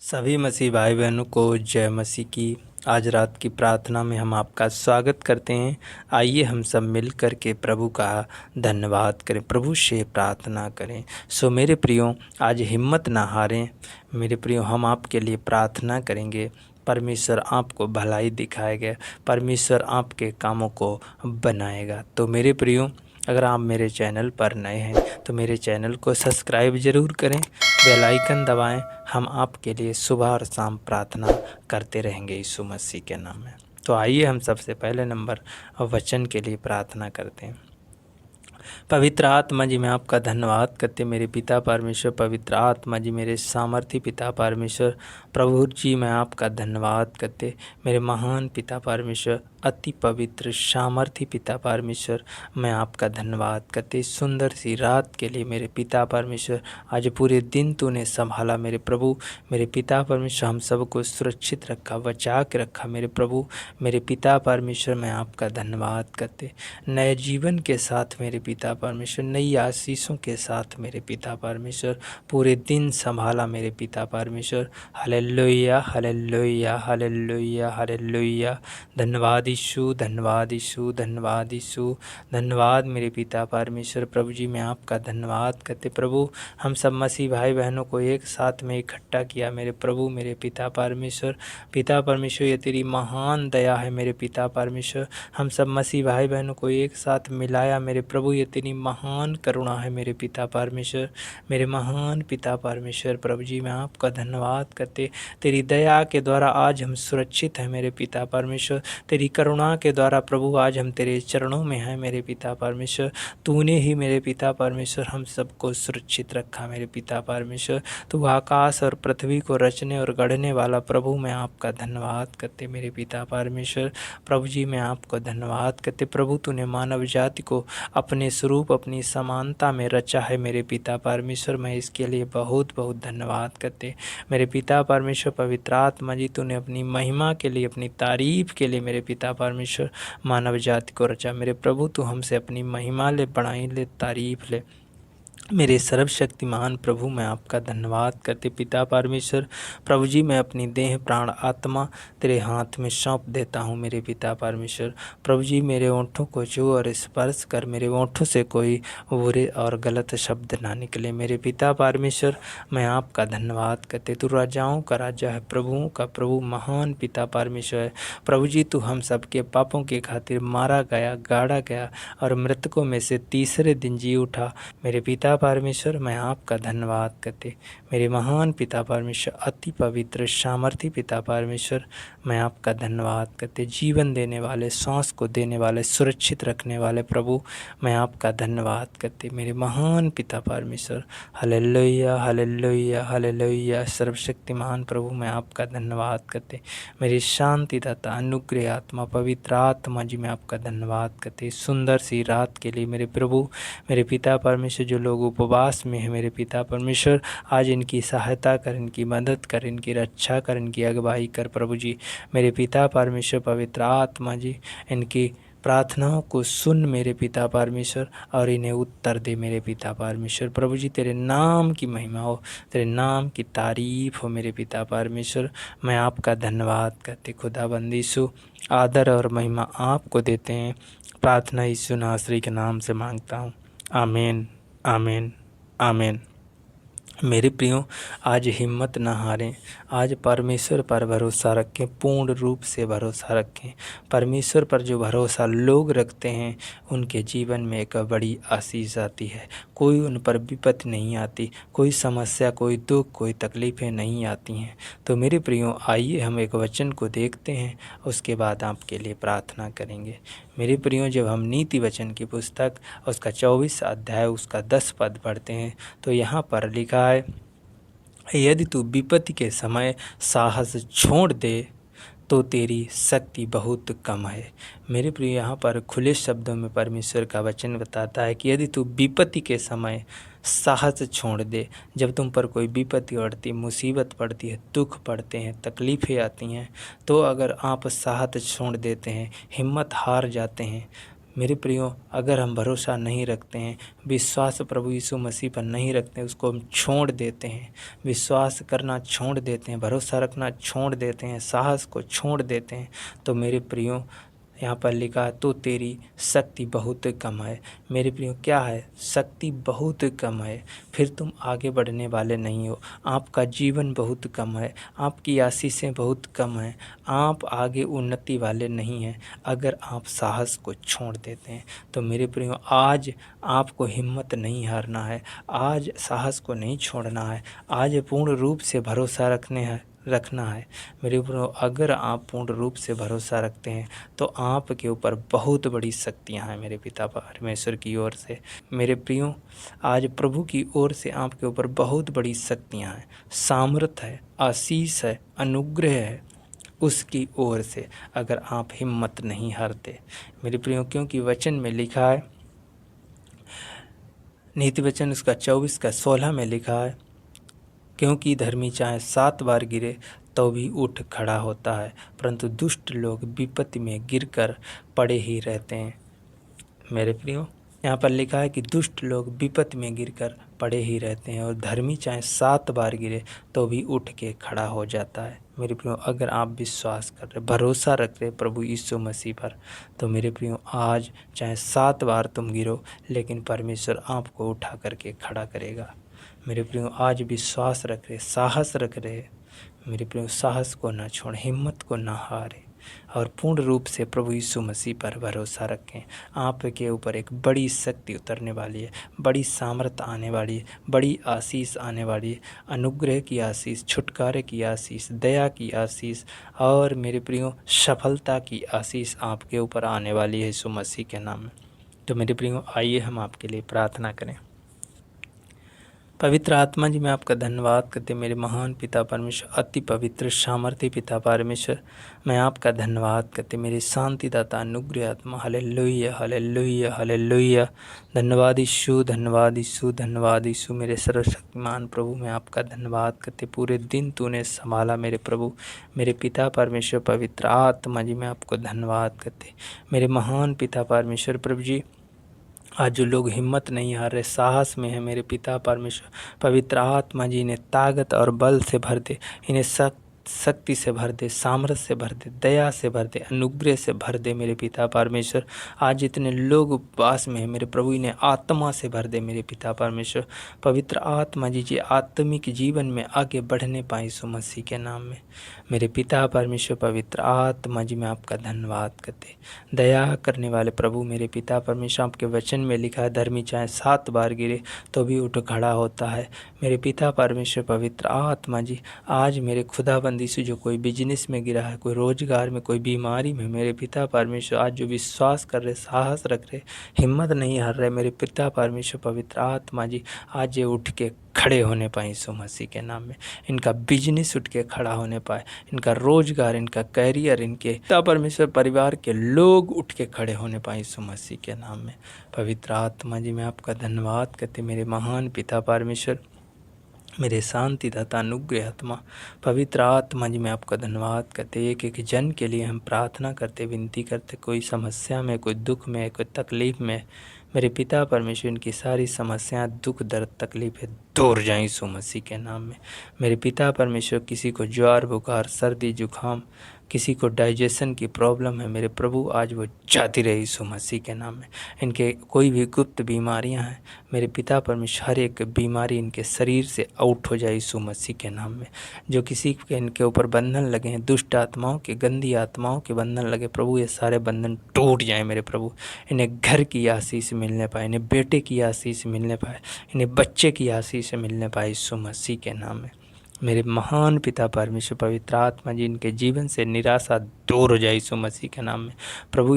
सभी मसीह भाई बहनों को जय मसीह की। आज रात की प्रार्थना में हम आपका स्वागत करते हैं। आइए हम सब मिल कर के प्रभु का धन्यवाद करें, प्रभु से प्रार्थना करें। सो मेरे प्रियो, आज हिम्मत ना हारें। मेरे प्रियो, हम आपके लिए प्रार्थना करेंगे। परमेश्वर आपको भलाई दिखाएगा, परमेश्वर आपके कामों को बनाएगा। तो मेरे प्रियो, अगर आप मेरे चैनल पर नए हैं तो मेरे चैनल को सब्सक्राइब ज़रूर करें, बेल आइकन दबाएं। हम आपके लिए सुबह और शाम प्रार्थना करते रहेंगे यीशु मसीह के नाम में। तो आइए हम सबसे पहले नंबर वचन के लिए प्रार्थना करते हैं। पवित्र आत्मा जी, मैं आपका धन्यवाद करते मेरे पिता परमेश्वर। पवित्र आत्मा जी, मेरे सामर्थी पिता परमेश्वर। प्रभु जी, मैं आपका धन्यवाद करते मेरे महान पिता परमेश्वर, अति पवित्र सामर्थी पिता परमेश्वर। मैं आपका धन्यवाद करते सुंदर सी रात के लिए मेरे पिता परमेश्वर। आज पूरे दिन तूने संभाला मेरे प्रभु, मेरे पिता परमेश्वर। हम सबको सुरक्षित रखा, बचा के रखा मेरे प्रभु, मेरे पिता परमेश्वर। मैं आपका धन्यवाद करते नए जीवन के साथ मेरे पिता परमेश्वर, नई आशीषों के साथ मेरे पिता परमेश्वर। पूरे दिन संभाला मेरे पिता परमेश्वर। Hallelujah, hallelujah, hallelujah, hallelujah. धन्यवाद यीशु, धन्यवाद यीशु, धन्यवाद यीशु, धन्यवाद मेरे पिता परमेश्वर। प्रभु जी, मैं आपका धन्यवाद करते प्रभु। हम सब मसीह भाई बहनों को एक साथ में इकट्ठा किया मेरे प्रभु, मेरे पिता परमेश्वर। पिता परमेश्वर, ये तेरी महान दया है मेरे पिता परमेश्वर। हम सब मसीह भाई बहनों को एक साथ मिलाया मेरे प्रभु, ये तेरी महान करुणा है मेरे पिता परमेश्वर, मेरे महान पिता परमेश्वर। प्रभु जी, मैं आपका धन्यवाद करते तेरी दया के द्वारा आज हम सुरक्षित हैं मेरे पिता परमेश्वर। तेरी करुणा के द्वारा प्रभु आज हम तेरे चरणों में हैं मेरे पिता परमेश्वर। तूने ही मेरे पिता परमेश्वर हम सबको सुरक्षित रखा मेरे पिता परमेश्वर। तू आकाश और पृथ्वी को रचने और गढ़ने वाला प्रभु, मैं आपका धन्यवाद करते मेरे पिता परमेश्वर। प्रभु जी, मैं आपको धन्यवाद करते प्रभु। तूने मानव जाति को अपने स्वरूप, अपनी समानता में रचा है मेरे पिता परमेश्वर। मैं इसके लिए बहुत बहुत धन्यवाद करते मेरे पिता परमेश्वर। पवित्र आत्मा जी, तूने अपनी महिमा के लिए, अपनी तारीफ के लिए मेरे पिता परमेश्वर मानव जाति को रचा मेरे प्रभु। तू हमसे अपनी महिमा ले, बड़ाई ले, तारीफ ले मेरे सर्वशक्तिमान प्रभु। मैं आपका धन्यवाद करते पिता परमेश्वर। प्रभु जी, मैं अपनी देह प्राण आत्मा तेरे हाथ में सौंप देता हूँ मेरे पिता परमेश्वर। प्रभु जी, मेरे ओंठों को छू और स्पर्श कर, मेरे ओंठों से कोई बुरे और गलत शब्द ना निकले मेरे पिता परमेश्वर। मैं आपका धन्यवाद करते तू राजाओं का राजा है, प्रभुओं का प्रभु, महान पिता परमेश्वर है। प्रभु जी, तू हम सबके पापों के खातिर मारा गया, गाड़ा गया और मृतकों में से तीसरे दिन जी उठा मेरे पिता परमेश्वर। मैं आपका धन्यवाद करते मेरे महान पिता परमेश्वर, अति पवित्र सामर्थी पिता परमेश्वर। मैं आपका धन्यवाद करते जीवन देने वाले, सांस को देने वाले, सुरक्षित रखने वाले प्रभु। मैं आपका धन्यवाद करते मेरे महान पिता परमेश्वर। Hallelujah, hallelujah, hallelujah. सर्वशक्तिमान प्रभु, मैं आपका धन्यवाद करते मेरी शांतिदाता, अनुग्रह आत्मा, पवित्र आत्मा जी, मैं आपका धन्यवाद करते सुंदर सी रात के लिए मेरे प्रभु, मेरे पिता परमेश्वर। जो लोग उपवास में है मेरे पिता परमेश्वर, आज इनकी सहायता कर, इनकी मदद कर, इनकी रक्षा कर, इनकी अगुवाई कर प्रभु जी, मेरे पिता परमेश्वर। पवित्र आत्मा जी, इनकी प्रार्थनाओं को सुन मेरे पिता परमेश्वर और इन्हें उत्तर दे मेरे पिता परमेश्वर। प्रभु जी, तेरे नाम की महिमा हो, तेरे नाम की तारीफ हो मेरे पिता परमेश्वर। मैं आपका धन्यवाद करते खुदाबंद यीशु, आदर और महिमा आपको देते हैं। प्रार्थना यीशु नासरी के नाम से मांगता हूँ, आमीन, आमीन, आमीन। मेरे प्रियो, आज हिम्मत न हारें। आज परमेश्वर पर भरोसा रखें, पूर्ण रूप से भरोसा रखें। परमेश्वर पर जो भरोसा लोग रखते हैं उनके जीवन में एक बड़ी आशीष आती है। कोई उन पर विपत्ति नहीं आती, कोई समस्या, कोई दुख, कोई तकलीफ़ें नहीं आती हैं। तो मेरे प्रियो, आइए हम एक वचन को देखते हैं, उसके बाद आपके लिए प्रार्थना करेंगे। मेरे प्रियो, जब हम नीति वचन की पुस्तक उसका 24 अध्याय उसका 10 पद पढ़ते हैं तो यहाँ पर लिखा है, यदि तू विपत्ति के समय साहस छोड़ दे तो तेरी शक्ति बहुत कम है। मेरे प्रिय, यहाँ पर खुले शब्दों में परमेश्वर का वचन बताता है कि यदि तू विपत्ति के समय साहस छोड़ दे, जब तुम पर कोई विपत्ति पड़ती, मुसीबत पड़ती है, दुख पड़ते हैं, तकलीफ़ें आती हैं, तो अगर आप साहस छोड़ देते हैं, हिम्मत हार जाते हैं, मेरे प्रियो, अगर हम भरोसा नहीं रखते हैं, विश्वास प्रभु यीशु मसीह पर नहीं रखते हैं, उसको हम छोड़ देते हैं, विश्वास करना छोड़ देते हैं, भरोसा रखना छोड़ देते हैं, साहस को छोड़ देते हैं, तो मेरे प्रियो यहाँ पर लिखा है तो तेरी शक्ति बहुत कम है। मेरे प्रियो, क्या है? शक्ति बहुत कम है, फिर तुम आगे बढ़ने वाले नहीं हो। आपका जीवन बहुत कम है, आपकी आशीषें बहुत कम हैं, आप आगे उन्नति वाले नहीं हैं अगर आप साहस को छोड़ देते हैं। तो मेरे प्रियो, आज आपको हिम्मत नहीं हारना है, आज साहस को नहीं छोड़ना है, आज पूर्ण रूप से भरोसा रखना है। मेरे ऊपर अगर आप पूर्ण रूप से भरोसा रखते हैं तो आपके ऊपर बहुत बड़ी शक्तियाँ हैं मेरे पिता परमेश्वर की ओर से। मेरे प्रियो, आज प्रभु की ओर से आपके ऊपर बहुत बड़ी शक्तियाँ हैं, सामर्थ्य है, आशीष है, अनुग्रह है उसकी ओर से, अगर आप हिम्मत नहीं हारते मेरे प्रियो। क्योंकि वचन में लिखा है, नीति वचन उसका 24 का 16 में लिखा है, क्योंकि धर्मी चाहे 7 बार गिरे तो भी उठ खड़ा होता है, परंतु दुष्ट लोग विपत्ति में गिरकर पड़े ही रहते हैं। मेरे प्रियो, यहाँ पर लिखा है कि दुष्ट लोग विपत्ति में गिरकर पड़े ही रहते हैं, और धर्मी चाहे 7 बार गिरे तो भी उठ के खड़ा हो जाता है। मेरे प्रियो, अगर आप विश्वास कर रहे, भरोसा रख रहे प्रभु यीशु मसीह पर, तो मेरे प्रियो, आज चाहे 7 बार तुम गिरो, लेकिन परमेश्वर आपको उठा करके खड़ा करेगा। मेरे प्रियो, आज विश्वास रख रहे, साहस रख रहे, मेरे प्रियो, साहस को ना छोड़, हिम्मत को ना हारे, और पूर्ण रूप से प्रभु यीशु मसीह पर भरोसा रखें। आपके ऊपर एक बड़ी शक्ति उतरने वाली है, बड़ी सामर्थ आने वाली है, बड़ी आशीष आने वाली है, अनुग्रह की आशीष, छुटकारे की आशीष, दया की आशीष, और मेरे प्रियो, सफलता की आशीष आपके ऊपर आने वाली है यीशु मसीह के नाम में। तो मेरे प्रियो, आइए हम आपके लिए प्रार्थना करें। पवित्र आत्मा जी, मैं आपका धन्यवाद करते मेरे महान पिता परमेश्वर, अति पवित्र सामर्थ्य पिता परमेश्वर, मैं आपका धन्यवाद करते मेरे शांतिदाता अनुग्रह आत्मा। Hallelujah, hallelujah, hallelujah. धन्यवाद यीशु, धन्यवाद यीशु, धन्यवाद यीशु। मेरे सर्वशक्तिमान प्रभु, मैं आपका धन्यवाद करते, पूरे दिन तूने संभाला मेरे प्रभु, मेरे पिता परमेश्वर। पवित्र आत्मा जी, मैं आपको धन्यवाद करते मेरे महान पिता परमेश्वर। प्रभु जी, आज जो लोग हिम्मत नहीं हार रहे, साहस में है मेरे पिता परमेश्वर, पवित्र आत्मा जी इन्हें ताकत और बल से भर दे, इन्हें शक्ति से भर दे, सामर्थ्य से भर दे, दया से भर दे, अनुग्रह से भर दे मेरे पिता परमेश्वर। आज जितने लोग उपवास में हैं मेरे प्रभु, इन्हें आत्मा से भर दे मेरे पिता परमेश्वर। पवित्र आत्मा जी आत्मिक जीवन में आगे बढ़ने पाए यीशु मसीह के नाम में मेरे पिता परमेश्वर। पवित्र आत्मा जी, मैं आपका धन्यवाद करते, दया करने वाले प्रभु मेरे पिता परमेश्वर। आपके वचन में लिखा है, धर्मी चाहे 7 बार गिरे तो भी उठ खड़ा होता है मेरे पिता परमेश्वर। पवित्र आत्मा जी, आज मेरे खुदाबंदी से जो कोई बिजनेस में गिरा है, कोई रोजगार में, कोई बीमारी में, मेरे पिता परमेश्वर, आज जो विश्वास कर रहे, साहस रख रहे, हिम्मत नहीं हार रहे मेरे पिता परमेश्वर। पवित्र आत्मा जी, आज ये उठ के खड़े होने पाए यीशु मसीह के नाम में। इनका बिजनेस उठ के खड़ा होने पाए, इनका रोजगार, इनका कैरियर, इनके पिता परमेश्वर परिवार के लोग उठ के खड़े होने पाए यीशु मसीह के नाम में। पवित्र आत्मा जी, मैं आपका धन्यवाद करते मेरे महान पिता परमेश्वर, मेरे शांतिदाता अनुग्रह आत्मा। पवित्र आत्मा जी, मैं आपका धन्यवाद करते, एक एक जन के लिए हम प्रार्थना करते, विनती करते, कोई समस्या में, कोई दुख में, कोई तकलीफ में, मेरे पिता परमेश्वर इनकी सारी समस्याएं, दुख, दर्द, तकलीफें दूर जाएं यीशु मसीह के नाम में मेरे पिता परमेश्वर। किसी को ज्वार, बुखार, सर्दी, जुखाम, किसी को डाइजेशन की प्रॉब्लम है मेरे प्रभु, आज वो जाती रहे यीशु मसीह के नाम में। इनके कोई भी गुप्त बीमारियां हैं मेरे पिता परमेश्वर, हर एक बीमारी इनके शरीर से आउट हो जाए यीशु मसीह के नाम में। जो किसी के इनके ऊपर बंधन लगे हैं, दुष्ट आत्माओं के, गंदी आत्माओं के बंधन लगे प्रभु, ये सारे बंधन टूट जाए मेरे प्रभु। इन्हें घर की आशीष मिलने पाए, इन्हें बेटे की आशीष मिलने पाए, इन्हें बच्चे की आशीष मिलने पाए यीशु मसीह के नाम में मेरे महान पिता परमेश्वर। पवित्र आत्मा जी, इनके जीवन से निराशा दूर हो जाए यीशु मसीह के नाम में प्रभु।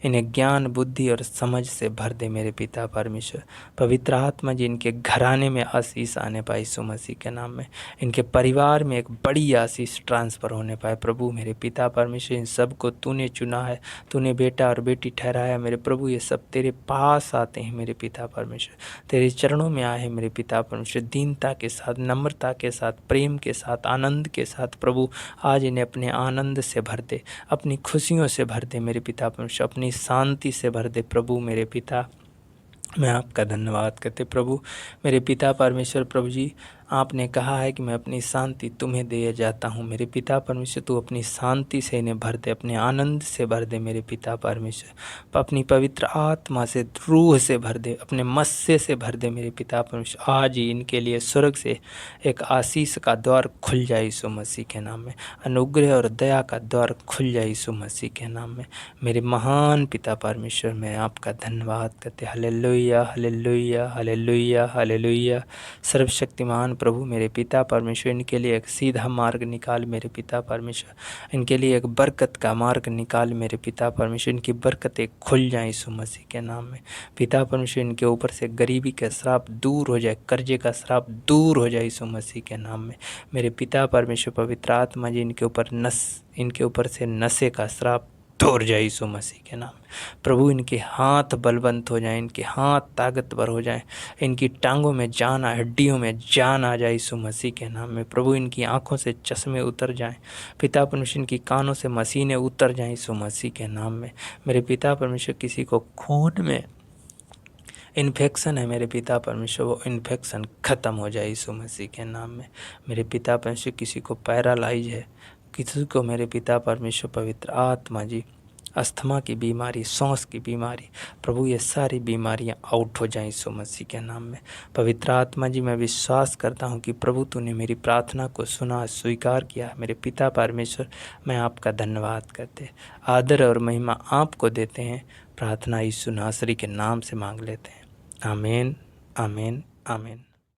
इन्हें ज्ञान, बुद्धि और समझ से भर दे मेरे पिता परमेश्वर। पवित्र आत्मा जी, इनके घराने में आशीष आने पाए यीशु मसीह के नाम में। इनके परिवार में एक बड़ी आशीष ट्रांसफ़र होने पाए प्रभु मेरे पिता परमेश्वर। इन सब को तूने चुना है, तूने बेटा और बेटी ठहराया मेरे प्रभु। ये सब तेरे पास आते हैं मेरे पिता परमेश्वर, तेरे चरणों में आए हैं मेरे पिता परमेश्वर। दीनता के साथ, नम्रता के साथ, प्रेम के साथ, आनंद के साथ प्रभु, आज इन्हें अपने आनंद से भर दे, अपनी खुशियों से भर दे मेरे पिता परमेश्वर। अपनी अपनी शांति से भर दे प्रभु मेरे पिता। मैं आपका धन्यवाद करते प्रभु मेरे पिता परमेश्वर। प्रभु जी, आपने कहा है कि मैं अपनी शांति तुम्हें दे जाता हूँ। मेरे पिता परमेश्वर, तू अपनी शांति से इन्हें भर दे, अपने आनंद से भर दे मेरे पिता परमेश्वर। अपनी पवित्र आत्मा से, रूह से भर दे, अपने मस्से से भर दे मेरे पिता परमेश्वर। आज ही इनके लिए स्वर्ग से एक आशीष का द्वार खुल जाए यीशु मसीह के नाम में। अनुग्रह और दया का द्वार खुल जाए यीशु मसीह के नाम में। मेरे महान पिता परमेश्वर, मैं आपका धन्यवाद करते। Hallelujah hallelujah hallelujah hallelujah. सर्वशक्तिमान प्रभु मेरे पिता परमेश्वर, इनके लिए एक सीधा मार्ग निकाल मेरे पिता परमेश्वर। इनके लिए एक बरकत का मार्ग निकाल मेरे पिता परमेश्वर। इनकी बरकतें खुल जाएं यीशु मसीह के नाम में। पिता परमेश्वर, इनके ऊपर से गरीबी का श्राप दूर हो जाए, कर्जे का श्राप दूर हो जाए यीशु मसीह के नाम में। मेरे पिता परमेश्वर, पवित्र आत्मा जी इनके ऊपर से नशे का श्राप दूर जाए यीशु मसीह के नाम में। प्रभु, इनके हाथ बलवंत हो जाएं, इनके हाथ ताकतवर हो जाएं, इनकी टांगों में जान, हड्डियों में जान आ जाए यीशु मसीह के नाम में। प्रभु, इनकी आंखों से चश्मे उतर जाएं, पिता परमेश्वर इनकी कानों से मशीनें उतर जाएं यीशु मसीह के नाम में। मेरे पिता परमेश्वर, किसी को खून में इन्फेक्शन है मेरे पिता परमेश्वर, वो इन्फेक्शन ख़त्म हो जाए यीशु मसीह के नाम में। मेरे पिता परमेश्वर, किसी को पैरालाइज है, किसी को मेरे पिता परमेश्वर पवित्र आत्मा जी अस्थमा की बीमारी, सांस की बीमारी, प्रभु ये सारी बीमारियां आउट हो जाएं यीशु मसीह के नाम में। पवित्र आत्मा जी, मैं विश्वास करता हूं कि प्रभु तूने मेरी प्रार्थना को सुना, स्वीकार किया। मेरे पिता परमेश्वर, मैं आपका धन्यवाद करते, आदर और महिमा आपको देते हैं। प्रार्थना यीशु नासरी के नाम से मांग लेते हैं। आमीन आमीन आमीन।